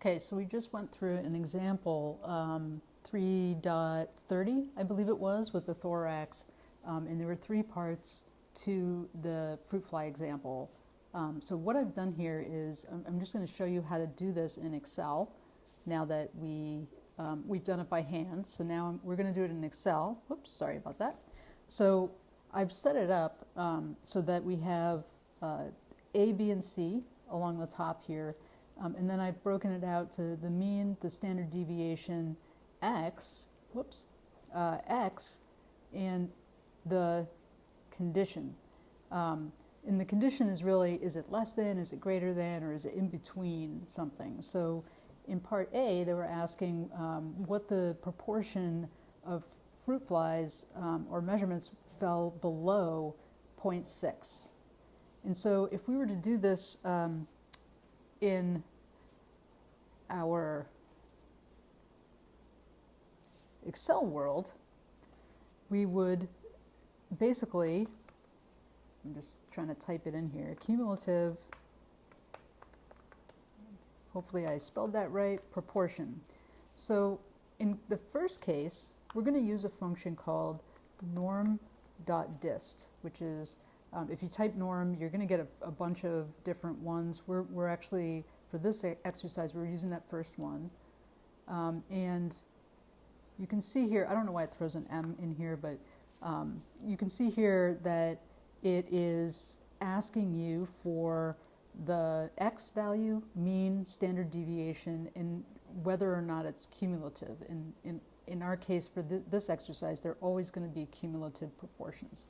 Okay, so we just went through an example, 3.30, I believe it was, with the thorax, and there were 3 parts to the fruit fly example. So what I've done here is I'm just going to show you how to do this in Excel now that we've done it by hand. So now we're going to do it in Excel. Whoops, sorry about that. So I've set it up so that we have A, B, and C along the top here. And then I've broken it out to the mean, the standard deviation, X, X, and the condition. And the condition is really, is it less than, is it greater than, or is it in between something? So in part A, they were asking what the proportion of fruit flies or measurements fell below 0.6. And so if we were to do this in our Excel world, we would basically, I'm just trying to type it in here, cumulative, hopefully I spelled that right, proportion. So in the first case, we're going to use a function called norm.dist, which is, if you type norm, you're going to get a bunch of different ones. We're actually, for this exercise, we're using that first one. And you can see here, I don't know why it throws an M in here, but you can see here that it is asking you for the X value, mean, standard deviation, and whether or not it's cumulative. In our case, for this exercise, they're always going to be cumulative proportions.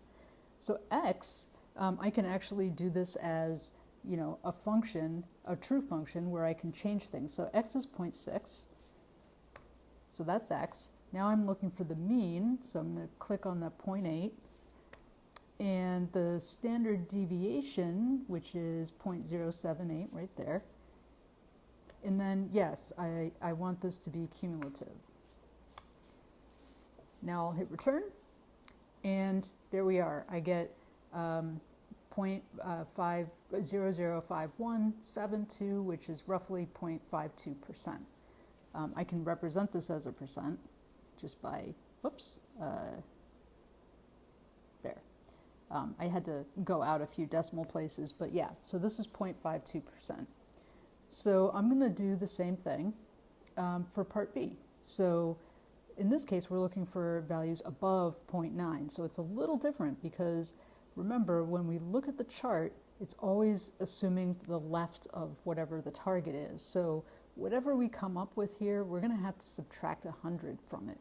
So X, I can actually do this as, a function, a true function, where I can change things. So X is 0.6, so that's X. Now I'm looking for the mean, so I'm going to click on the 0.8, and the standard deviation, which is 0.078 right there. And then, yes, I want this to be cumulative. Now I'll hit return, and there we are. I get 0.5005172, which is roughly 0.52%. I can represent this as a percent just by, there. I had to go out a few decimal places, but yeah, so this is 0.52%. So I'm going to do the same thing for part B. So in this case, we're looking for values above 0.9. So it's a little different because remember, when we look at the chart, it's always assuming the left of whatever the target is. So whatever we come up with here, we're going to have to subtract 100 from it,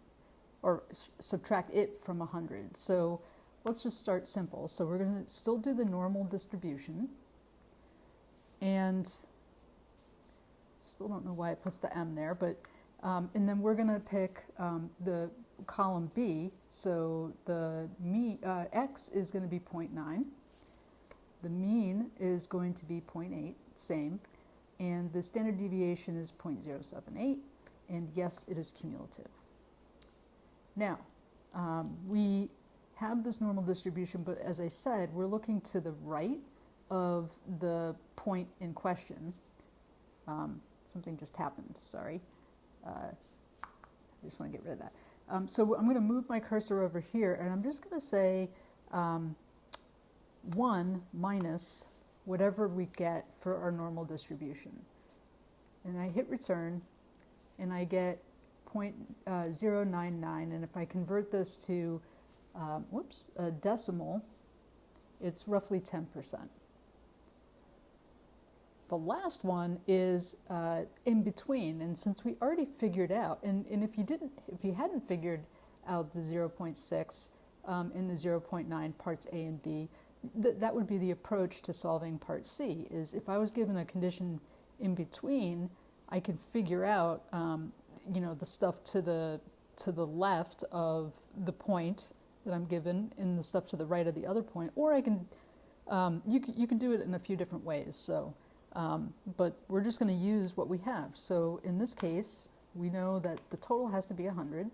or subtract it from 100. So let's just start simple. So we're going to still do the normal distribution, and still don't know why it puts the M there, but and then we're going to pick the column B. So the X is going to be 0.9. The mean is going to be 0.8, same. And the standard deviation is 0.078. And yes, it is cumulative. Now, we have this normal distribution, but as I said, we're looking to the right of the point in question. Something just happened, sorry. I just want to get rid of that. So I'm going to move my cursor over here, and I'm just going to say 1 minus whatever we get for our normal distribution. And I hit return, and I get 0.099, and if I convert this to a decimal, it's roughly 10%. The last one is in between, and since we already figured out, and if you hadn't figured out the 0.6 and the 0.9 parts A and B, that would be the approach to solving part C. Is if I was given a condition in between, I could figure out the stuff to the left of the point that I'm given, and the stuff to the right of the other point, or I can you can do it in a few different ways. So. But we're just going to use what we have. So in this case, we know that the total has to be 100,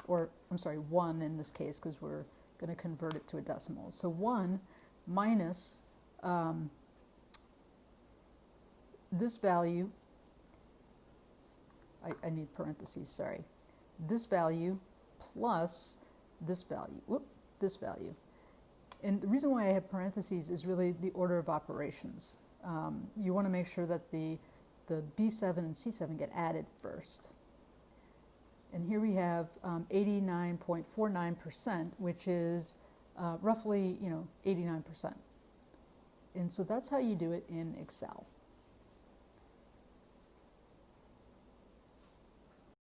or I'm sorry, 1 in this case, because we're going to convert it to a decimal. So 1 minus this value I need parentheses, sorry. This value plus this value, this value. And the reason why I have parentheses is really the order of operations. You want to make sure that the B7 and C7 get added first. And here we have 89.49%, which is roughly, 89%. And so that's how you do it in Excel.